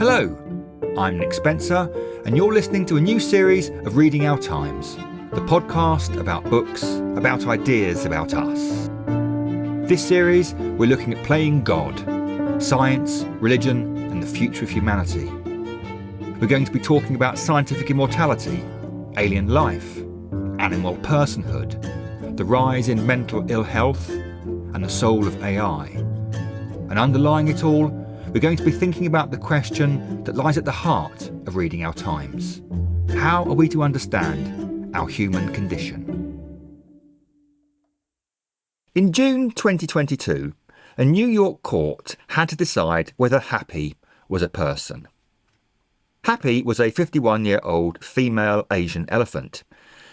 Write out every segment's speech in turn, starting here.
Hello, I'm Nick Spencer, and you're listening to a new series of Reading Our Times, the podcast about books, about ideas about us. This series, we're looking at playing God, science, religion, and the future of humanity. We're going to be talking about scientific immortality, alien life, animal personhood, the rise in mental ill health, and the soul of AI. And underlying it all, we're going to be thinking about the question that lies at the heart of Reading Our Times. How are we to understand our human condition? In June 2022, a New York court had to decide whether Happy was a person. Happy was a 51-year-old female Asian elephant.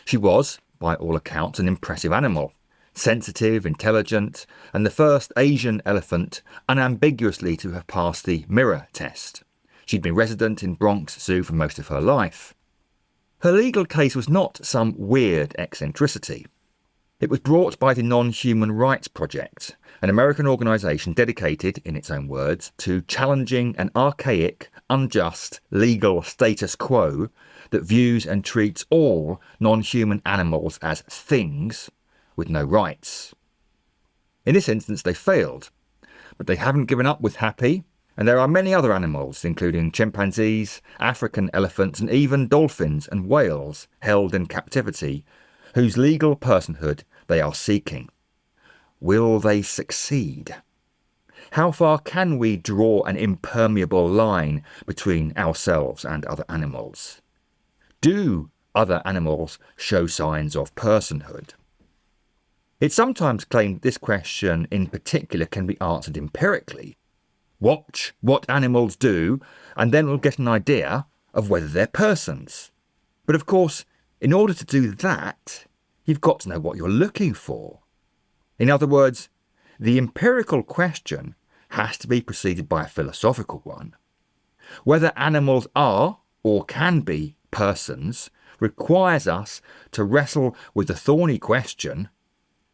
She was, by all accounts, an impressive animal. Sensitive, intelligent, and the first Asian elephant unambiguously to have passed the mirror test. She'd been resident in Bronx Zoo for most of her life. Her legal case was not some weird eccentricity. It was brought by the Non-Human Rights Project, an American organisation dedicated, in its own words, to challenging an archaic, unjust, legal status quo that views and treats all non-human animals as things with no rights. In this instance, they failed, but they haven't given up with Happy, and there are many other animals, including chimpanzees, African elephants, and even dolphins and whales held in captivity, whose legal personhood they are seeking. Will they succeed? How far can we draw an impermeable line between ourselves and other animals? Do other animals show signs of personhood? It's sometimes claimed this question in particular can be answered empirically. Watch what animals do, and then we'll get an idea of whether they're persons. But of course, in order to do that, you've got to know what you're looking for. In other words, the empirical question has to be preceded by a philosophical one. Whether animals are or can be persons requires us to wrestle with the thorny question: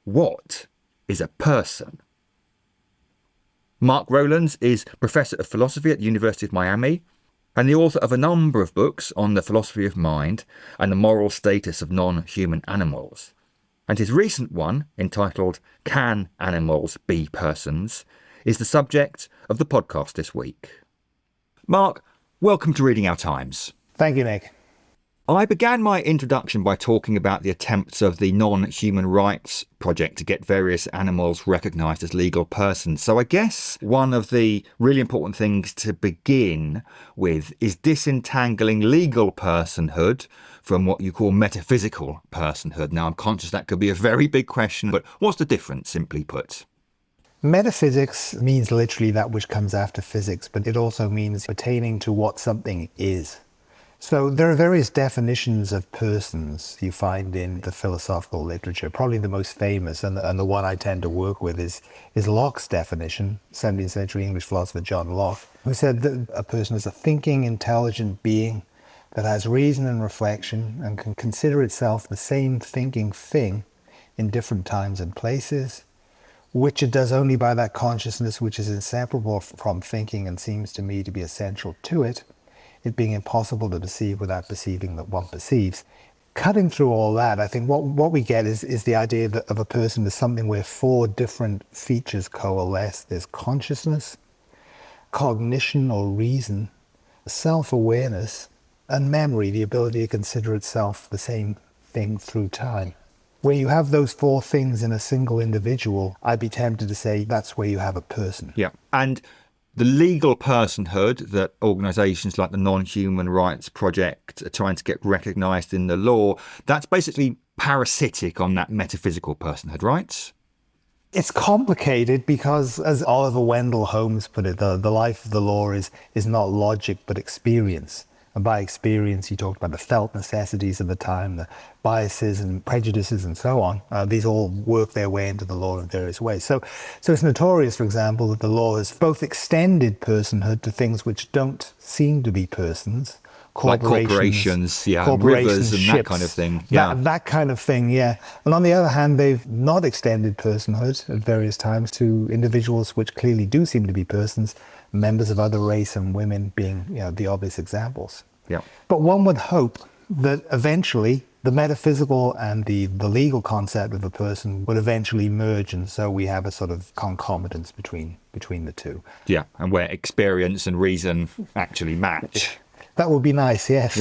what is a person? Mark Rowlands is Professor of Philosophy at the University of Miami and the author of a number of books on the philosophy of mind and the moral status of non-human animals. And his recent one, entitled Can Animals Be Persons?, is the subject of the podcast this week. Mark, welcome to Reading Our Times. Thank you, Nick. I began my introduction by talking about the attempts of the Non-Human Rights Project to get various animals recognised as legal persons. So I guess one of the really important things to begin with is disentangling legal personhood from what you call metaphysical personhood. Now, I'm conscious that could be a very big question, but what's the difference, simply put? Metaphysics means literally that which comes after physics, but it also means attaining to what something is. So there are various definitions of persons you find in the philosophical literature. Probably the most famous and the one I tend to work with is Locke's definition, 17th century English philosopher John Locke, who said that a person is a thinking, intelligent being that has reason and reflection and can consider itself the same thinking thing in different times and places, which it does only by that consciousness which is inseparable from thinking and seems to me to be essential to it, it being impossible to perceive without perceiving that one perceives. Cutting through all that, I think what we get is the idea of a person as something where four different features coalesce. There's consciousness, cognition or reason, self-awareness, and memory, the ability to consider itself the same thing through time. Where you have those four things in a single individual, I'd be tempted to say that's where you have a person. Yeah, and the legal personhood that organisations like the Non-Human Rights Project are trying to get recognised in the law, that's basically parasitic on that metaphysical personhood, right? It's complicated because, as Oliver Wendell Holmes put it, the life of the law is not logic but experience. And by experience, he talked about the felt necessities of the time, the biases and prejudices and so on. These all work their way into the law in various ways. So it's notorious, for example, that the law has both extended personhood to things which don't seem to be persons, Like corporations, corporations, yeah, rivers and that kind of ships, thing. Yeah. that kind of thing, yeah. And on the other hand, they've not extended personhood at various times to individuals which clearly do seem to be persons, members of other race and women being, the obvious examples. Yeah. But one would hope that eventually the metaphysical and the legal concept of a person would eventually merge, and so we have a sort of concomitance between the two. Yeah, and where experience and reason actually match. That would be nice, yes.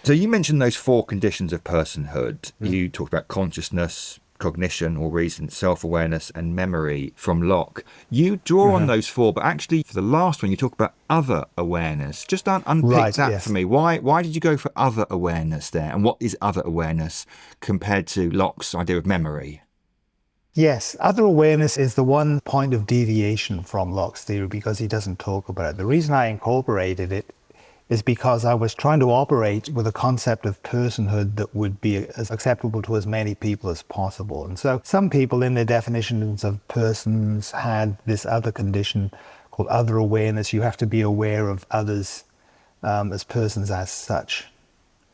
So you mentioned those 4 conditions of personhood. You talked about consciousness, cognition or reason, self-awareness and memory from Locke. You draw on those 4, but actually for the last one you talk about other awareness. Just unpick that for me. Why did you go for other awareness there? And what is other awareness compared to Locke's idea of memory? Yes, other awareness is the one point of deviation from Locke's theory because he doesn't talk about it. The reason I incorporated it is because I was trying to operate with a concept of personhood that would be as acceptable to as many people as possible. And so some people in their definitions of persons had this other condition called other awareness. You have to be aware of others as persons as such.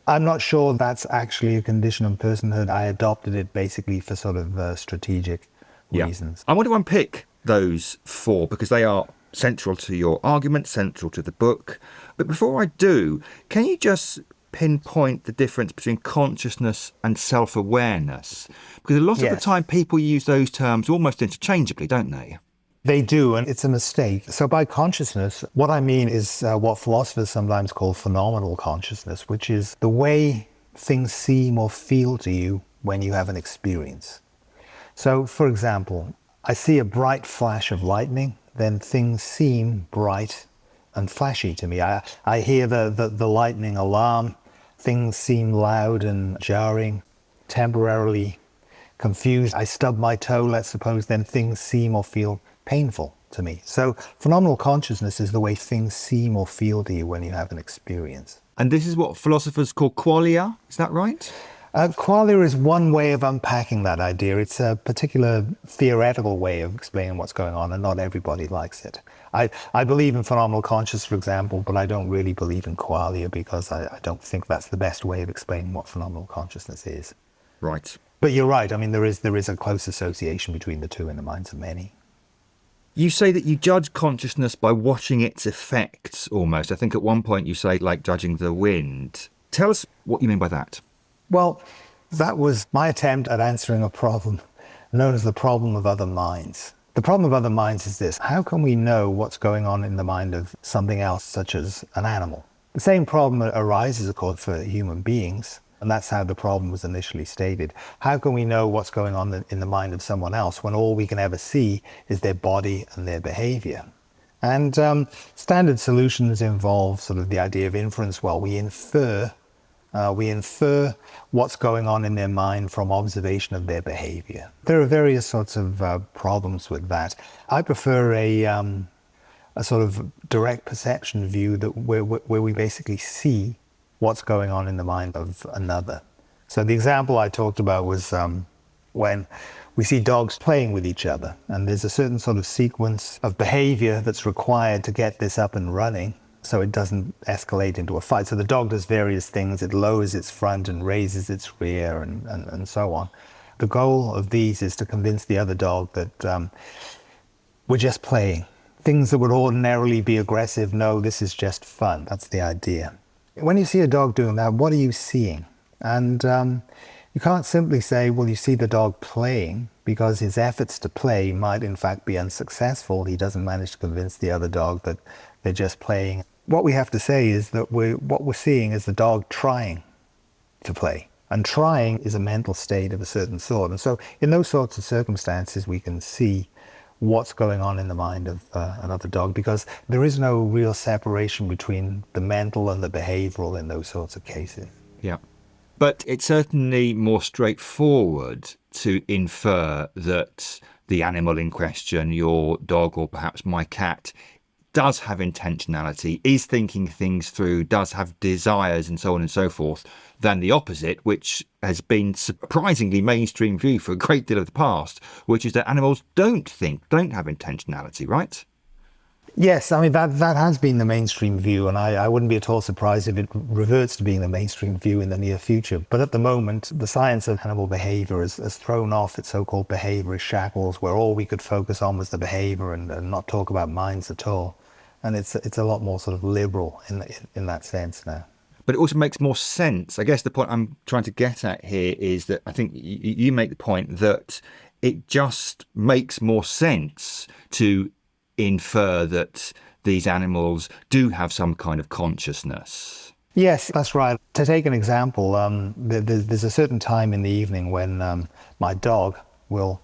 I'm not sure that's actually a condition of personhood. I adopted it basically for sort of strategic reasons. I want to unpick those 4 because they are central to your argument, central to the book. But before I do, can you just pinpoint the difference between consciousness and self-awareness? Because a lot of the time people use those terms almost interchangeably, don't they? They do, and it's a mistake. So by consciousness, what I mean is what philosophers sometimes call phenomenal consciousness, which is the way things seem or feel to you when you have an experience. So, for example, I see a bright flash of lightning, then things seem bright and flashy to me. I hear the lightning alarm, things seem loud and jarring, temporarily confused. I stub my toe, let's suppose, then things seem or feel painful to me. So phenomenal consciousness is the way things seem or feel to you when you have an experience. And this is what philosophers call qualia, is that right? Qualia is one way of unpacking that idea. It's a particular theoretical way of explaining what's going on, and not everybody likes it. I believe in phenomenal consciousness, for example, but I don't really believe in qualia because I don't think that's the best way of explaining what phenomenal consciousness is. Right. But you're right. I mean, there is a close association between the two in the minds of many. You say that you judge consciousness by watching its effects almost. I think at one point you say like judging the wind. Tell us what you mean by that. Well, that was my attempt at answering a problem known as the problem of other minds. The problem of other minds is this: how can we know what's going on in the mind of something else, such as an animal? The same problem arises, of course, for human beings, and that's how the problem was initially stated. How can we know what's going on in the mind of someone else when all we can ever see is their body and their behavior? And standard solutions involve sort of the idea of inference. Well, we infer what's going on in their mind from observation of their behavior. There are various sorts of problems with that. I prefer a sort of direct perception view that where we basically see what's going on in the mind of another. So the example I talked about was when we see dogs playing with each other, and there's a certain sort of sequence of behavior that's required to get this up and running, so it doesn't escalate into a fight. So the dog does various things. It lowers its front and raises its rear and so on. The goal of these is to convince the other dog that we're just playing. Things that would ordinarily be aggressive, no, this is just fun. That's the idea. When you see a dog doing that, what are you seeing? And you can't simply say, well, you see the dog playing, because his efforts to play might in fact be unsuccessful. He doesn't manage to convince the other dog that they're just playing. What we have to say is that what we're seeing is the dog trying to play. And trying is a mental state of a certain sort. And so in those sorts of circumstances, we can see what's going on in the mind of another dog, because there is no real separation between the mental and the behavioral in those sorts of cases. Yeah. But it's certainly more straightforward to infer that the animal in question, your dog or perhaps my cat, does have intentionality, is thinking things through, does have desires and so on and so forth, than the opposite, which has been surprisingly mainstream view for a great deal of the past, which is that animals don't have intentionality, right? Yes, I mean that has been the mainstream view, and I wouldn't be at all surprised if it reverts to being the mainstream view in the near future. But at the moment, the science of animal behavior has thrown off its so-called behaviorist shackles, where all we could focus on was the behavior and not talk about minds at all. And it's a lot more sort of liberal in that sense now. But it also makes more sense. I guess the point I'm trying to get at here is that I think you make the point that it just makes more sense to infer that these animals do have some kind of consciousness. Yes, that's right. To take an example, there's a certain time in the evening when my dog will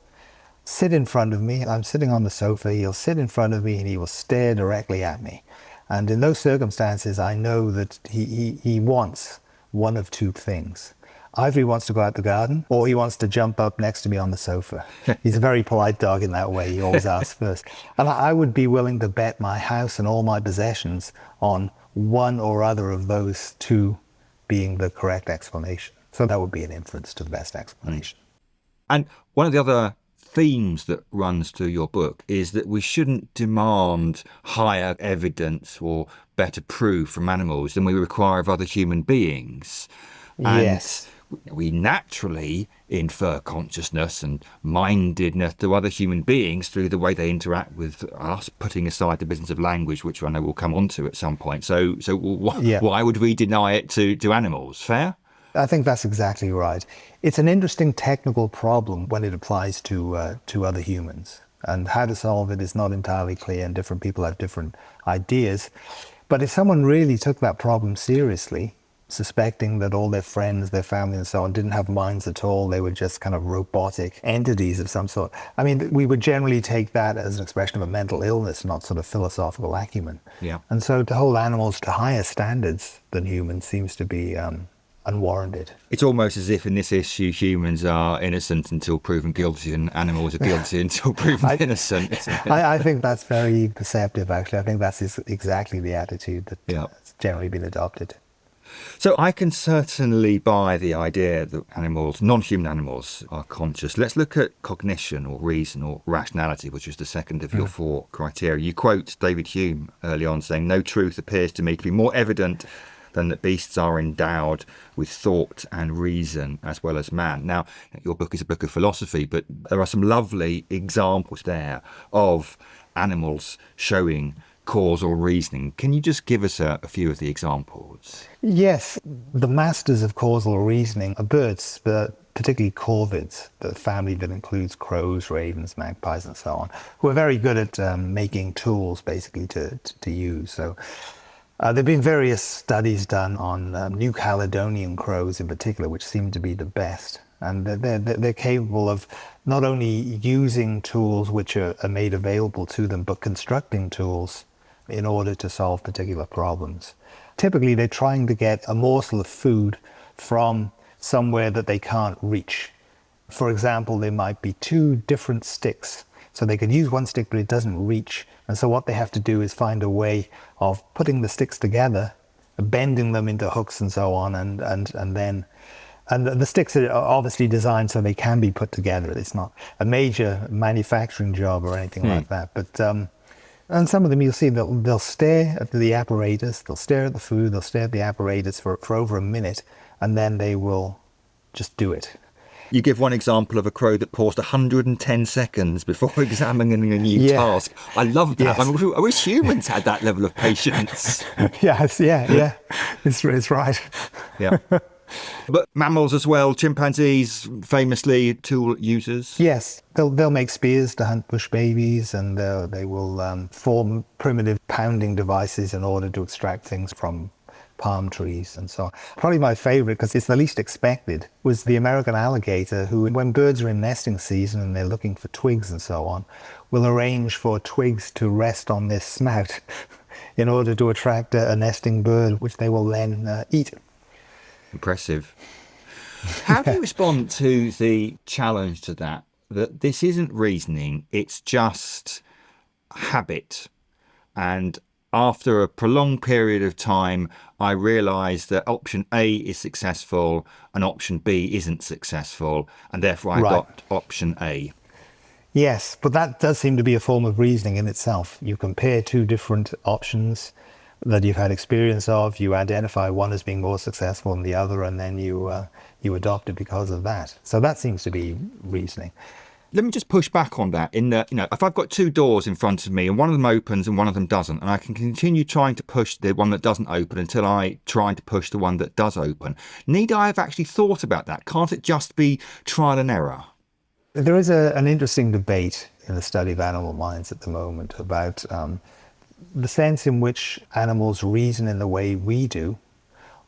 sit in front of me. I'm sitting on the sofa. He'll sit in front of me and he will stare directly at me. And in those circumstances, I know that he wants one of two things. Either he wants to go out the garden or he wants to jump up next to me on the sofa. He's a very polite dog in that way. He always asks first. And I would be willing to bet my house and all my possessions on one or other of those two being the correct explanation. So that would be an inference to the best explanation. And one of the other themes that runs through your book is that we shouldn't demand higher evidence or better proof from animals than we require of other human beings. Yes. And we naturally infer consciousness and mindedness to other human beings through the way they interact with us, putting aside the business of language, which I know we'll come on to at some point. So why would we deny it to animals? Fair? I think that's exactly right. It's an interesting technical problem when it applies to other humans. And how to solve it is not entirely clear, and different people have different ideas. But if someone really took that problem seriously, suspecting that all their friends, their family and so on didn't have minds at all, they were just kind of robotic entities of some sort. I mean, we would generally take that as an expression of a mental illness, not sort of philosophical acumen. Yeah. And so to hold animals to higher standards than humans seems to be unwarranted. It's almost as if in this issue humans are innocent until proven guilty and animals are guilty until proven innocent. I think that's very perceptive, actually. I think that's exactly the attitude that's generally been adopted. So I can certainly buy the idea that animals, non-human animals, are conscious. Let's look at cognition or reason or rationality, which is the second of your four criteria. You quote David Hume early on saying, "No truth appears to me to be more evident than that beasts are endowed with thought and reason as well as man." Now, your book is a book of philosophy, but there are some lovely examples there of animals showing causal reasoning. Can you just give us a few of the examples? Yes, the masters of causal reasoning are birds, but particularly corvids, the family that includes crows, ravens, magpies, and so on, who are very good at making tools, basically, to use. So there have been various studies done on New Caledonian crows in particular, which seem to be the best. And they're capable of not only using tools which are made available to them, but constructing tools in order to solve particular problems. Typically, they're trying to get a morsel of food from somewhere that they can't reach. For example, there might be two different sticks. So they can use one stick, but it doesn't reach. And so what they have to do is find a way of putting the sticks together, bending them into hooks and so on, and the sticks are obviously designed so they can be put together. It's not a major manufacturing job or anything like that. But and some of them you'll see they'll stare at the apparatus, they'll stare at the food, they'll stare at the apparatus for over a minute, and then they will just do it. You give one example of a crow that paused 110 seconds before examining a new task. I love that. Yes. I wish humans had that level of patience. Yes, yeah. It's right. Yeah. But mammals as well, chimpanzees famously tool users. Yes, they'll make spears to hunt bush babies, and they will form primitive pounding devices in order to extract things from palm trees and so on. Probably my favorite, because it's the least expected, was the American alligator, who, when birds are in nesting season and they're looking for twigs and so on, will arrange for twigs to rest on their snout in order to attract a nesting bird, which they will then eat. Impressive. How do you respond to the challenge to that this isn't reasoning, it's just habit? And after a prolonged period of time, I realised that option A is successful and option B isn't successful, and therefore I adopt option A. Yes, but that does seem to be a form of reasoning in itself. You compare two different options that you've had experience of, you identify one as being more successful than the other, and then you adopt it because of that. So that seems to be reasoning. Let me just push back on that in that, if I've got two doors in front of me and one of them opens and one of them doesn't, and I can continue trying to push the one that doesn't open until I try to push the one that does open. Need I have actually thought about that? Can't it just be trial and error? There is an interesting debate in the study of animal minds at the moment about the sense in which animals reason in the way we do,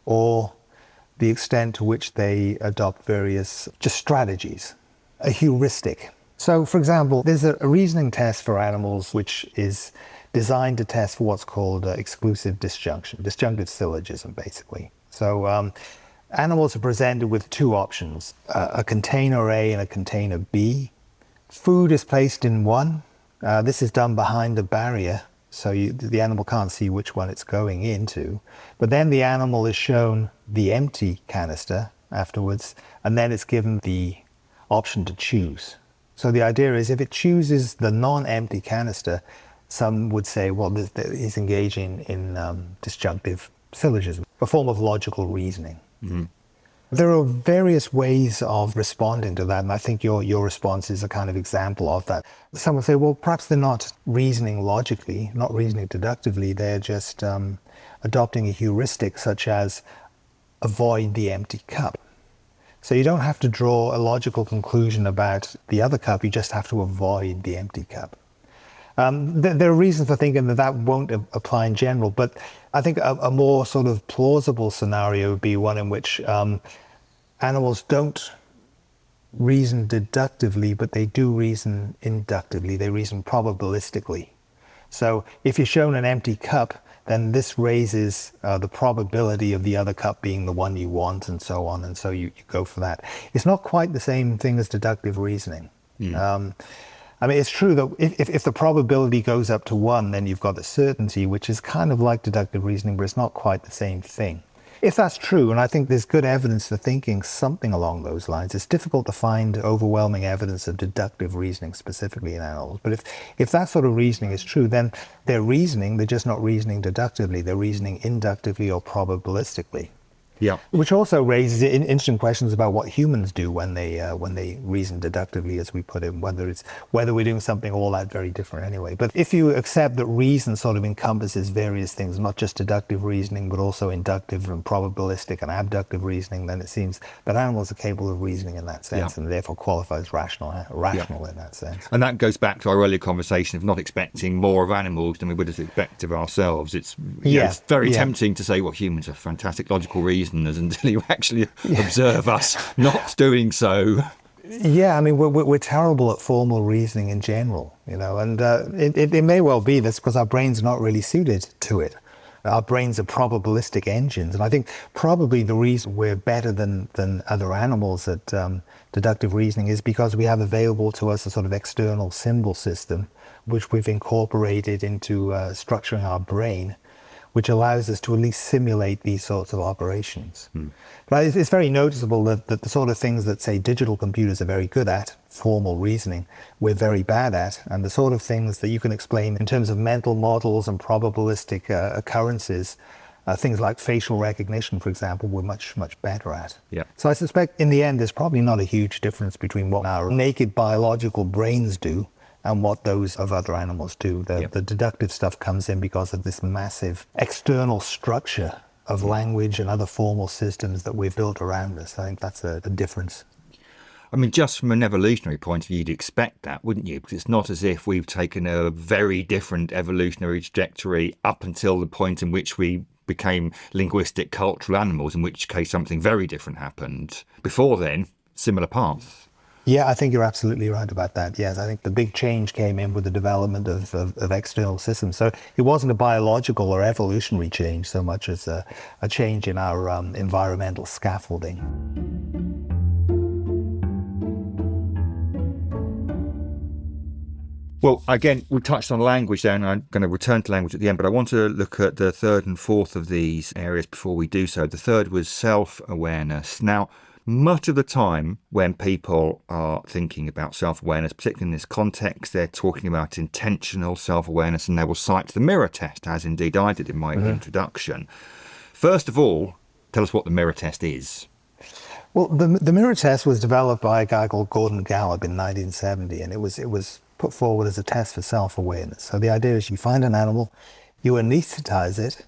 or the extent to which they adopt various just strategies, a heuristic. So, for example, there's a reasoning test for animals which is designed to test for what's called exclusive disjunctive syllogism, basically. So, animals are presented with two options, a container A and a container B. Food is placed in one. This is done behind a barrier, so the animal can't see which one it's going into. But then the animal is shown the empty canister afterwards, and then it's given the option to choose. So the idea is if it chooses the non-empty canister, some would say, well, he's engaging in disjunctive syllogism, a form of logical reasoning. Mm-hmm. There are various ways of responding to that, and I think your response is a kind of example of that. Some would say, well, perhaps they're not reasoning logically, not reasoning deductively, they're just adopting a heuristic such as avoid the empty cup. So you don't have to draw a logical conclusion about the other cup, you just have to avoid the empty cup. There are reasons for thinking that won't apply in general, but I think a more sort of plausible scenario would be one in which animals don't reason deductively, but they do reason inductively. They reason probabilistically. So if you're shown an empty cup, then this raises the probability of the other cup being the one you want, and so on, and so you go for that. It's not quite the same thing as deductive reasoning. Mm. I mean, it's true that if the probability goes up to 1, then you've got the certainty, which is kind of like deductive reasoning, but it's not quite the same thing. If that's true, and I think there's good evidence for thinking something along those lines, it's difficult to find overwhelming evidence of deductive reasoning specifically in animals. But if that sort of reasoning is true, then they're reasoning, they're just not reasoning deductively, they're reasoning inductively or probabilistically. Yeah. Which also raises interesting questions about what humans do when they reason deductively, as we put it, whether we're doing something all that very different anyway. But if you accept that reason sort of encompasses various things, not just deductive reasoning, but also inductive and probabilistic and abductive reasoning, then it seems that animals are capable of reasoning in that sense, and therefore qualify as rational in that sense. And that goes back to our earlier conversation of not expecting more of animals than we would expect of ourselves. It's very tempting to say, well, humans are fantastic logical reasoners until you actually observe us not doing so. Yeah, I mean, we're terrible at formal reasoning in general, and it may well be that's because our brains are not really suited to it. Our brains are probabilistic engines, and I think probably the reason we're better than other animals at deductive reasoning is because we have available to us a sort of external symbol system, which we've incorporated into structuring our brain, which allows us to at least simulate these sorts of operations. But it's very noticeable that the sort of things that, say, digital computers are very good at, formal reasoning, we're very bad at, and the sort of things that you can explain in terms of mental models and probabilistic occurrences, things like facial recognition, for example, we're much, much better at. Yeah. So I suspect in the end there's probably not a huge difference between what our naked biological brains do and what those of other animals do. The deductive stuff comes in because of this massive external structure of language and other formal systems that we've built around us. I think that's a difference. I mean, just from an evolutionary point of view, you'd expect that, wouldn't you? Because it's not as if we've taken a very different evolutionary trajectory up until the point in which we became linguistic cultural animals, in which case something very different happened. Before then, similar path. Yeah, I think you're absolutely right about that. Yes, I think the big change came in with the development of external systems. So it wasn't a biological or evolutionary change so much as a change in our environmental scaffolding. Well, again, we touched on language there, and I'm going to return to language at the end, but I want to look at the third and fourth of these areas before we do so. The third was self-awareness. Now, much of the time when people are thinking about self-awareness, particularly in this context, they're talking about intentional self-awareness, and they will cite the mirror test, as indeed I did in my introduction. First of all, tell us what the mirror test is. Well, the mirror test was developed by a guy called Gordon Gallup in 1970, and it was put forward as a test for self-awareness. So the idea is you find an animal, you anesthetize it,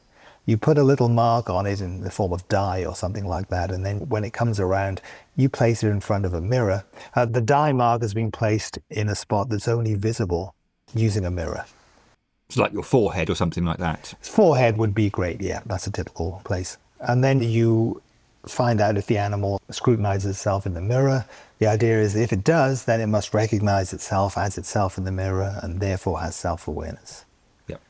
you put a little mark on it in the form of dye or something like that, and then when it comes around, you place it in front of a mirror. The dye mark is being placed in a spot that's only visible using a mirror. It's like your forehead or something like that. Forehead would be great, yeah, that's a typical place. And then you find out if the animal scrutinizes itself in the mirror. The idea is if it does, then it must recognize itself as itself in the mirror and therefore has self-awareness. Yep.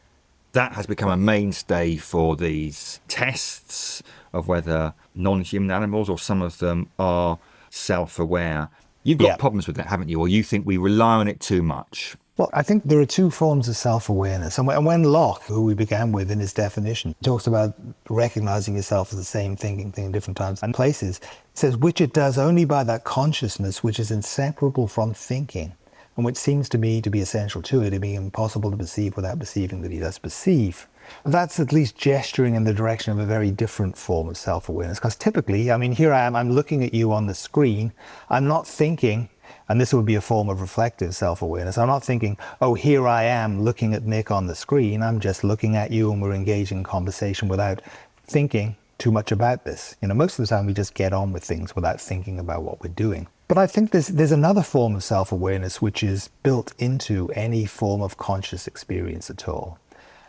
That has become a mainstay for these tests of whether non-human animals or some of them are self-aware. You've got problems with that, haven't you? Or you think we rely on it too much? Well, I think there are two forms of self-awareness. And when Locke, who we began with in his definition, talks about recognizing yourself as the same thinking thing in different times and places, he says, which it does only by that consciousness which is inseparable from thinking, and which seems to me to be essential to it, being impossible to perceive without perceiving that he does perceive. That's at least gesturing in the direction of a very different form of self-awareness. Because typically, I mean, here I am, I'm looking at you on the screen, I'm not thinking, and this would be a form of reflective self-awareness. I'm not thinking, oh, here I am looking at Nick on the screen. I'm just looking at you and we're engaging in conversation without thinking too much about this. You know, most of the time we just get on with things without thinking about what we're doing. But I think there's another form of self-awareness which is built into any form of conscious experience at all.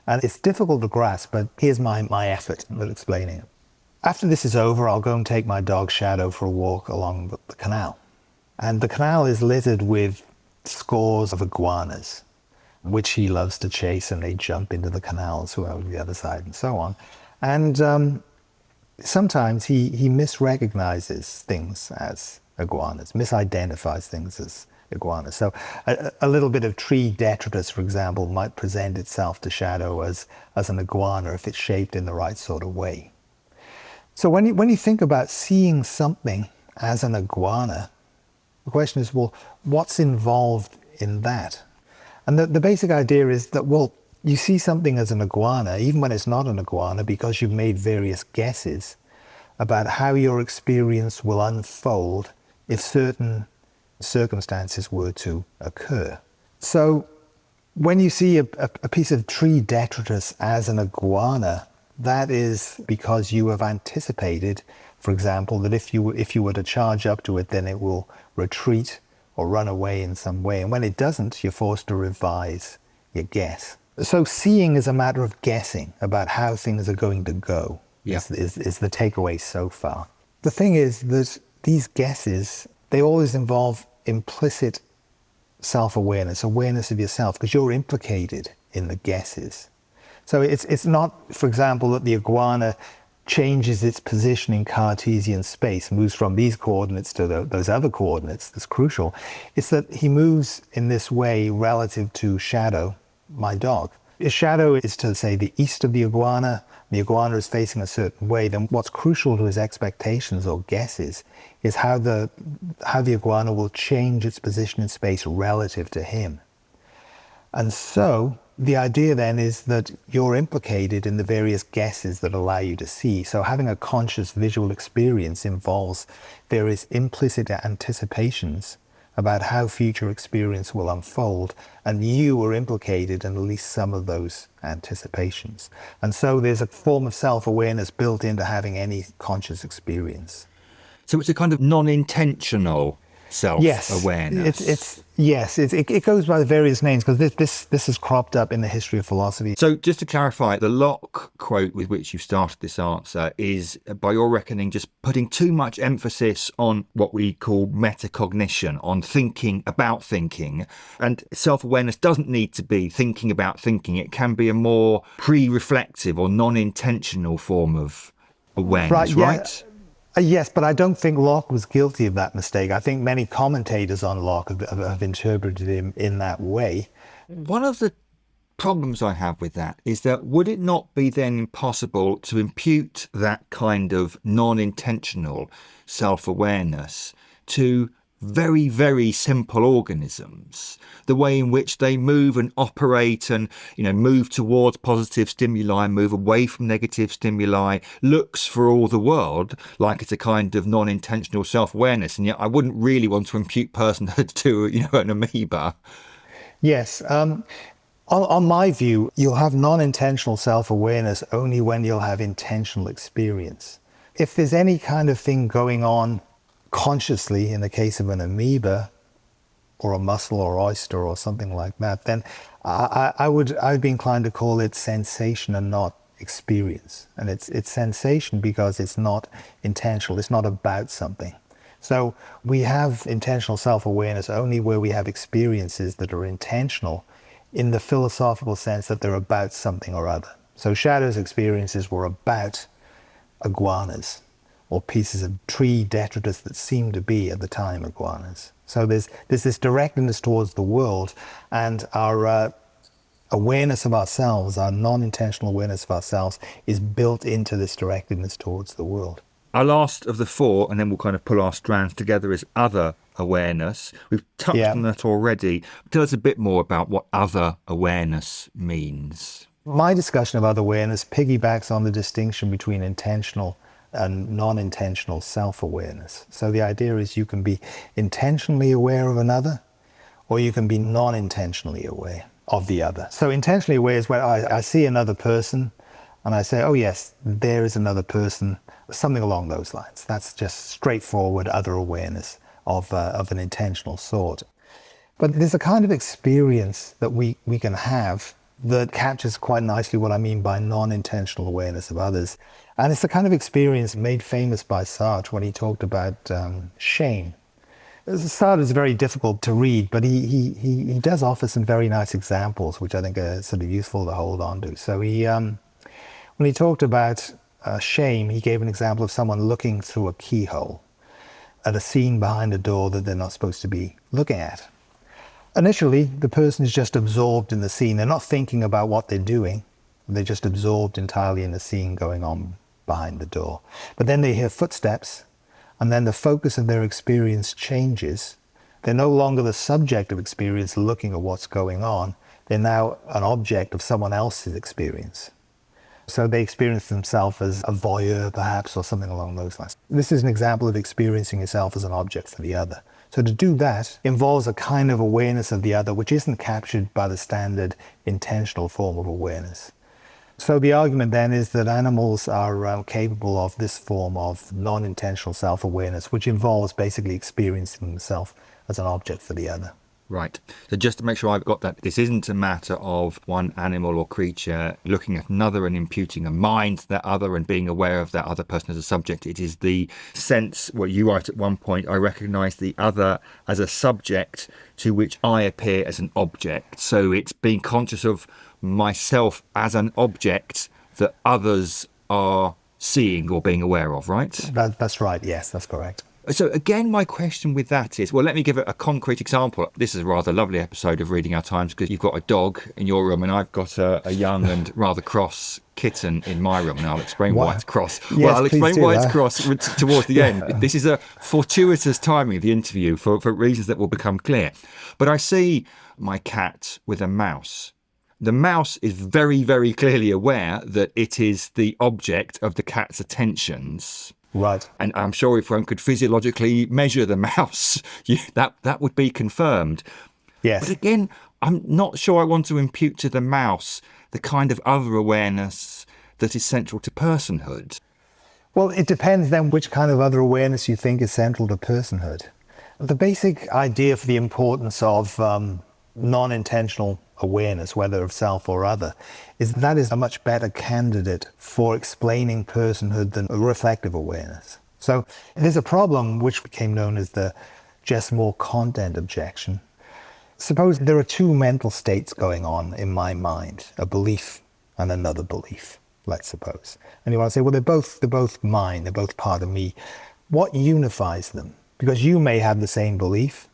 And it's difficult to grasp, but here's my effort at explaining it. After this is over, I'll go and take my dog Shadow for a walk along the canal. And the canal is littered with scores of iguanas, which he loves to chase, and they jump into the canals who are on the other side and so on. And sometimes he misrecognizes things as iguanas, misidentifies things as iguanas. So a little bit of tree detritus, for example, might present itself to Shadow as an iguana if it's shaped in the right sort of way. So when you think about seeing something as an iguana, the question is, well, what's involved in that? And the basic idea is that, well, you see something as an iguana, even when it's not an iguana, because you've made various guesses about how your experience will unfold if certain circumstances were to occur. So when you see a piece of tree detritus as an iguana, that is because you have anticipated, for example, that if you were to charge up to it, then it will retreat or run away in some way. And when it doesn't, you're forced to revise your guess. So seeing is a matter of guessing about how things are going to go, is the takeaway so far. The thing is that these guesses, they always involve implicit self-awareness, awareness of yourself, because you're implicated in the guesses. So it's not, for example, that the iguana changes its position in Cartesian space, moves from these coordinates to those other coordinates. That's crucial. It's that he moves in this way relative to Shadow, my dog. If Shadow is to, say, the east of the iguana is facing a certain way, then what's crucial to his expectations or guesses is how the iguana will change its position in space relative to him. And so the idea then is that you're implicated in the various guesses that allow you to see. So having a conscious visual experience involves various implicit anticipations about how future experience will unfold, and you are implicated in at least some of those anticipations. And so there's a form of self-awareness built into having any conscious experience. So it's a kind of non-intentional self-awareness. Yes, it goes by various names, because this has cropped up in the history of philosophy. So just to clarify, the Locke quote with which you started this answer is, by your reckoning, just putting too much emphasis on what we call metacognition, on thinking about thinking. And self-awareness doesn't need to be thinking about thinking. It can be a more pre-reflective or non-intentional form of awareness, right? Yes, but I don't think Locke was guilty of that mistake. I think many commentators on Locke have interpreted him in that way. One of the problems I have with that is that would it not be then impossible to impute that kind of non-intentional self-awareness to very, very simple organisms, the way in which they move and operate and, move towards positive stimuli, move away from negative stimuli, looks for all the world like it's a kind of non-intentional self-awareness. And yet I wouldn't really want to impute personhood to, an amoeba. Yes. On my view, you'll have non-intentional self-awareness only when you'll have intentional experience. If there's any kind of thing going on consciously in the case of an amoeba or a mussel or oyster or something like that, then I'd be inclined to call it sensation and not experience. And it's sensation because it's not intentional, it's not about something. So we have intentional self-awareness only where we have experiences that are intentional in the philosophical sense that they're about something or other. So Shadow's experiences were about iguanas or pieces of tree detritus that seemed to be at the time iguanas. So there's this directness towards the world, and our awareness of ourselves, our non-intentional awareness of ourselves, is built into this directedness towards the world. Our last of the four, and then we'll kind of pull our strands together, is other awareness. We've touched on that already. Tell us a bit more about what other awareness means. My discussion of other awareness piggybacks on the distinction between intentional and non-intentional self-awareness. So the idea is you can be intentionally aware of another, or you can be non-intentionally aware of the other. So intentionally aware is where I see another person and I say, oh yes, there is another person, something along those lines. That's just straightforward other awareness of an intentional sort. But there's a kind of experience that we can have that captures quite nicely what I mean by non-intentional awareness of others. And it's the kind of experience made famous by Sartre when he talked about shame. Sartre is very difficult to read, but he does offer some very nice examples, which I think are sort of useful to hold on to. So when he talked about shame, he gave an example of someone looking through a keyhole at a scene behind a door that they're not supposed to be looking at. Initially, the person is just absorbed in the scene. They're not thinking about what they're doing. They're just absorbed entirely in the scene going on behind the door. But then they hear footsteps, and then the focus of their experience changes. They're no longer the subject of experience looking at what's going on. They're now an object of someone else's experience. So they experience themselves as a voyeur, perhaps, or something along those lines. This is an example of experiencing yourself as an object for the other. So to do that involves a kind of awareness of the other which isn't captured by the standard intentional form of awareness. So the argument then is that animals are capable of this form of non-intentional self-awareness, which involves basically experiencing themselves as an object for the other. Right. So just to make sure I've got that, this isn't a matter of one animal or creature looking at another and imputing a mind to that other and being aware of that other person as a subject. It is the sense where you write at one point, I recognise the other as a subject to which I appear as an object. So it's being conscious of myself as an object that others are seeing or being aware of, right? That's right. Yes, that's correct. So again, my question with that is, well, let me give a concrete example. This is a rather lovely episode of Reading Our Times because you've got a dog in your room and I've got a young and rather cross kitten in my room, and I'll explain why it's cross. Yes, well, I'll explain why it's cross towards the Yeah. end. This is a fortuitous timing of the interview for reasons that will become clear. But I see my cat with a mouse. The mouse is very, very clearly aware that it is the object of the cat's attentions. Right. And I'm sure if one could physiologically measure the mouse, that would be confirmed. Yes. But again, I'm not sure I want to impute to the mouse the kind of other awareness that is central to personhood. Well, it depends then which kind of other awareness you think is central to personhood. The basic idea for the importance of non-intentional awareness, whether of self or other, is that is a much better candidate for explaining personhood than reflective awareness. So there's a problem which became known as the just more content objection. Suppose there are two mental states going on in my mind, a belief and another belief, let's suppose. And you want to say, well, they're both mine, they're both part of me. What unifies them? Because you may have the same belief,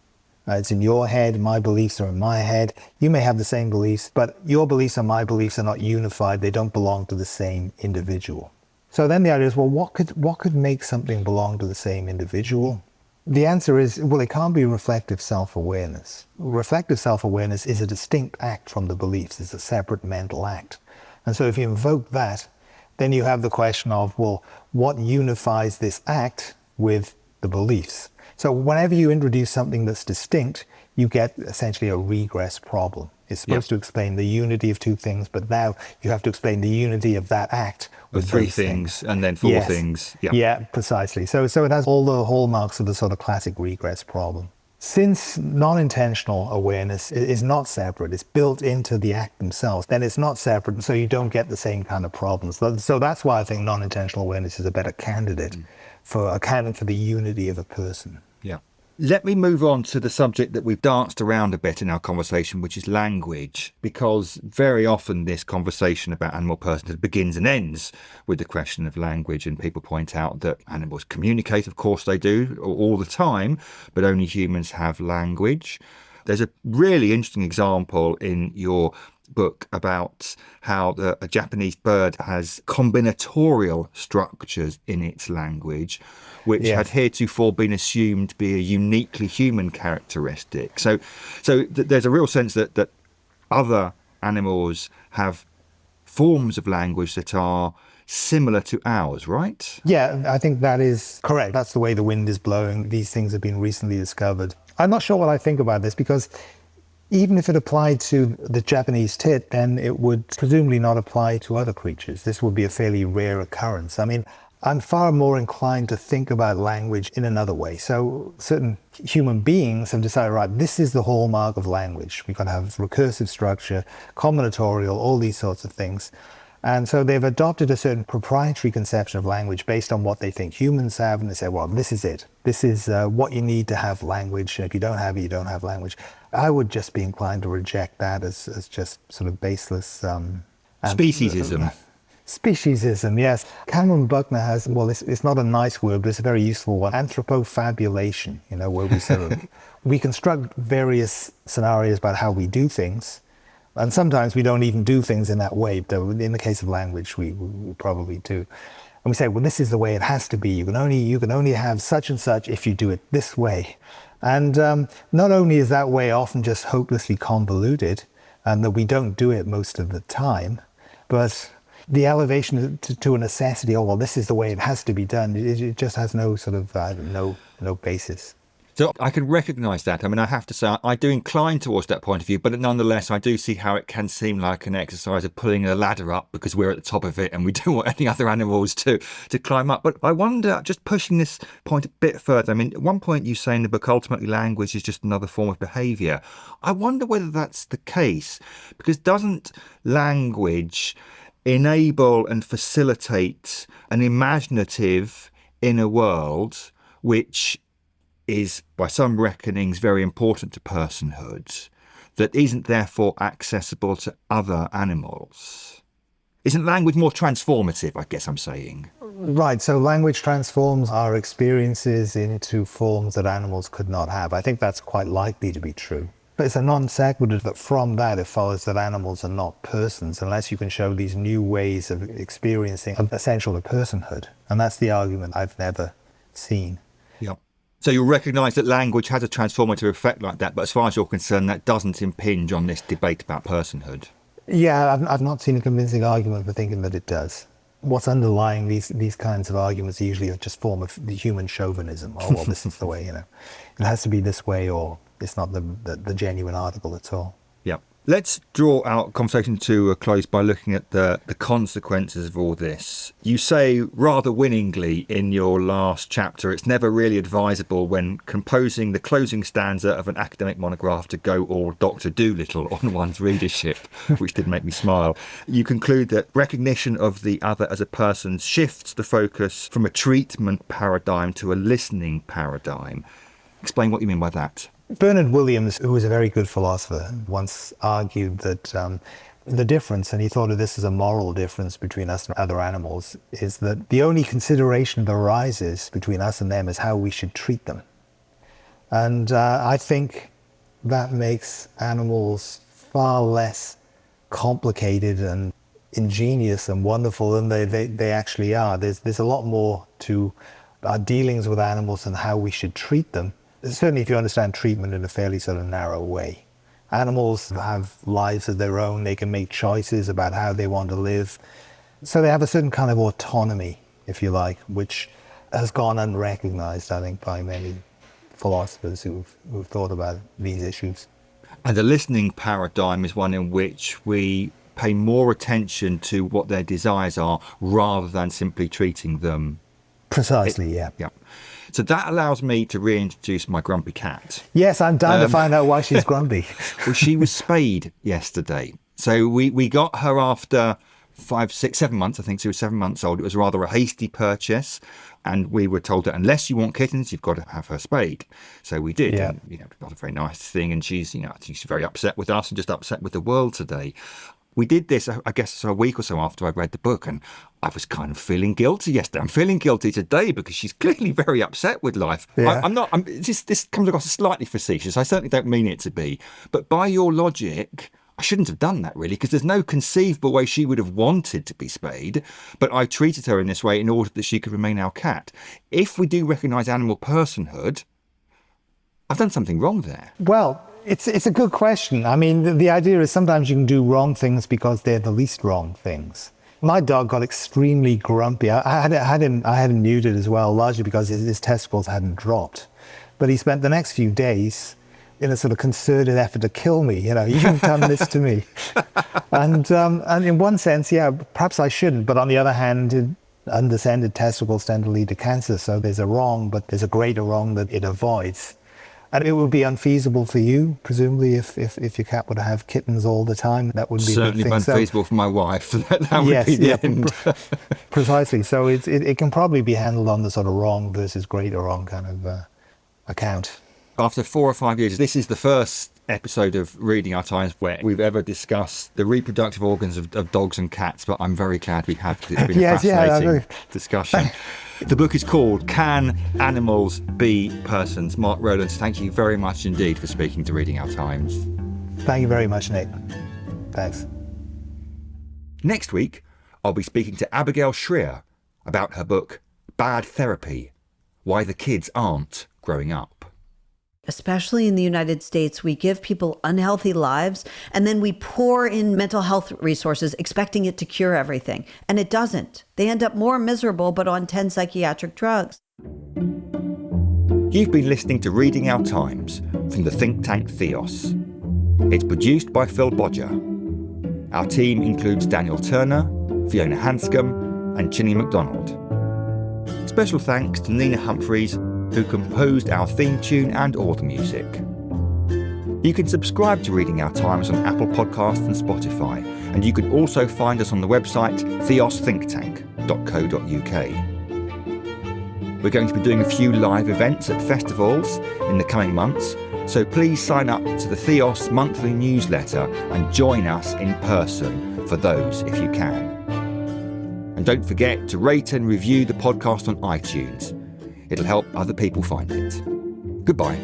It's in your head, my beliefs are in my head. You may have the same beliefs, but your beliefs and my beliefs are not unified. They don't belong to the same individual. So then the idea is, well, what could make something belong to the same individual? The answer is, well, it can't be reflective self-awareness. Reflective self-awareness is a distinct act from the beliefs. It's a separate mental act. And so if you invoke that, then you have the question of, well, what unifies this act with the beliefs? So whenever you introduce something that's distinct, you get essentially a regress problem. It's supposed to explain the unity of two things, but now you have to explain the unity of that act. With three things and then four things. Yeah, precisely. So it has all the hallmarks of the sort of classic regress problem. Since non-intentional awareness is not separate, it's built into the act themselves, then it's not separate, so you don't get the same kind of problems. So that's why I think non-intentional awareness is a better candidate for accounting for the unity of a person. Yeah. Let me move on to the subject that we've danced around a bit in our conversation, which is language, because very often this conversation about animal personhood begins and ends with the question of language, and people point out that animals communicate, of course they do, all the time, but only humans have language. There's a really interesting example in your book about how a Japanese bird has combinatorial structures in its language, which had heretofore been assumed to be a uniquely human characteristic. So there's a real sense that other animals have forms of language that are similar to ours, right? Yeah, I think that is correct. That's the way the wind is blowing. These things have been recently discovered. I'm not sure what I think about this, because even if it applied to the Japanese tit, then it would presumably not apply to other creatures. This would be a fairly rare occurrence. I mean, I'm far more inclined to think about language in another way. So certain human beings have decided, right, this is the hallmark of language. We've got to have recursive structure, combinatorial, all these sorts of things. And so they've adopted a certain proprietary conception of language based on what they think humans have. And they say, well, this is it. This is what you need to have language. And if you don't have it, you don't have language. I would just be inclined to reject that as just sort of baseless. Speciesism. Speciesism, yes. Cameron Buckner has, well, it's not a nice word, but it's a very useful one. Anthropofabulation, where we sort of, we construct various scenarios about how we do things. And sometimes we don't even do things in that way. Though in the case of language, we probably do. And we say, well, this is the way it has to be. You can only have such and such if you do it this way. And not only is that way often just hopelessly convoluted, and that we don't do it most of the time, but the elevation to a necessity, oh, well, this is the way it has to be done, it just has no sort of, no basis. So I can recognise that. I mean, I have to say, I do incline towards that point of view, but nonetheless, I do see how it can seem like an exercise of pulling a ladder up because we're at the top of it and we don't want any other animals to climb up. But I wonder, just pushing this point a bit further, I mean, at one point you say in the book, ultimately language is just another form of behaviour. I wonder whether that's the case, because doesn't language enable and facilitate an imaginative inner world which is, by some reckonings, very important to personhood, that isn't therefore accessible to other animals? Isn't language more transformative, I guess I'm saying? Right, so language transforms our experiences into forms that animals could not have. I think that's quite likely to be true. But it's a non sequitur that from that it follows that animals are not persons unless you can show these new ways of experiencing essential to personhood. And that's the argument I've never seen. Yeah. So you'll recognise that language has a transformative effect like that, but as far as you're concerned, that doesn't impinge on this debate about personhood. Yeah, I've not seen a convincing argument for thinking that it does. What's underlying these kinds of arguments are usually just form of the human chauvinism. Oh, well, this is the way, it has to be this way, or it's not the genuine article at all. Yeah. Let's draw our conversation to a close by looking at the consequences of all this. You say rather winningly in your last chapter, it's never really advisable when composing the closing stanza of an academic monograph to go all Dr. Dolittle on one's readership, which did make me smile. You conclude that recognition of the other as a person shifts the focus from a treatment paradigm to a listening paradigm. Explain what you mean by that. Bernard Williams, who was a very good philosopher, once argued that the difference, and he thought of this as a moral difference between us and other animals, is that the only consideration that arises between us and them is how we should treat them. And I think that makes animals far less complicated and ingenious and wonderful than they actually are. There's a lot more to our dealings with animals and how we should treat them. Certainly if you understand treatment in a fairly sort of narrow way. Animals have lives of their own. They can make choices about how they want to live. So they have a certain kind of autonomy, if you like, which has gone unrecognized, I think, by many philosophers who've thought about these issues. And the listening paradigm is one in which we pay more attention to what their desires are rather than simply treating them. Precisely, yeah. Yeah. So that allows me to reintroduce my grumpy cat. Yes, I'm down to find out why she's grumpy. Well, she was spayed yesterday. So we got her after 5, 6, 7 months. I think she was 7 months old. It was rather a hasty purchase. And we were told that unless you want kittens, you've got to have her spayed. So we did. Yeah. And, not a very nice thing. And she's, I think she's very upset with us and just upset with the world today. We did this, I guess, a week or so after I read the book, and I was kind of feeling guilty yesterday. I'm feeling guilty today because she's clearly very upset with life. Yeah. This comes across as slightly facetious. I certainly don't mean it to be. But by your logic, I shouldn't have done that, really, because there's no conceivable way she would have wanted to be spayed. But I treated her in this way in order that she could remain our cat. If we do recognise animal personhood, I've done something wrong there. Well, it's a good question. I mean, the idea is sometimes you can do wrong things because they're the least wrong things. My dog got extremely grumpy. I had him neutered as well, largely because his testicles hadn't dropped. But he spent the next few days in a sort of concerted effort to kill me. You've done this to me. And in one sense, yeah, perhaps I shouldn't. But on the other hand, undescended testicles tend to lead to cancer. So there's a wrong, but there's a greater wrong that it avoids. And it would be unfeasible for you, presumably, if your cat were to have kittens all the time. That would be certainly a big thing. unfeasible for my wife. That would be the end. Precisely. So it can probably be handled on the sort of wrong versus greater wrong kind of account. After 4 or 5 years, this is the first episode of Reading Our Times where we've ever discussed the reproductive organs of dogs and cats, but I'm very glad we have. It's been a fascinating discussion. The book is called Can Animals Be Persons? Mark Rowlands, thank you very much indeed for speaking to Reading Our Times. Thank you very much, Nick. Thanks. Next week, I'll be speaking to Abigail Shrier about her book, Bad Therapy, Why the Kids Aren't Growing Up. Especially in the United States, we give people unhealthy lives and then we pour in mental health resources expecting it to cure everything. And it doesn't. They end up more miserable, but on 10 psychiatric drugs. You've been listening to Reading Our Times from the think tank Theos. It's produced by Phil Bodger. Our team includes Daniel Turner, Fiona Hanscom, and Chinny MacDonald. Special thanks to Nina Humphreys, who composed our theme tune and all the music. You can subscribe to Reading Our Times on Apple Podcasts and Spotify, and you can also find us on the website theosthinktank.co.uk. We're going to be doing a few live events at festivals in the coming months, so please sign up to the Theos monthly newsletter and join us in person for those if you can. And don't forget to rate and review the podcast on iTunes. It'll help other people find it. Goodbye.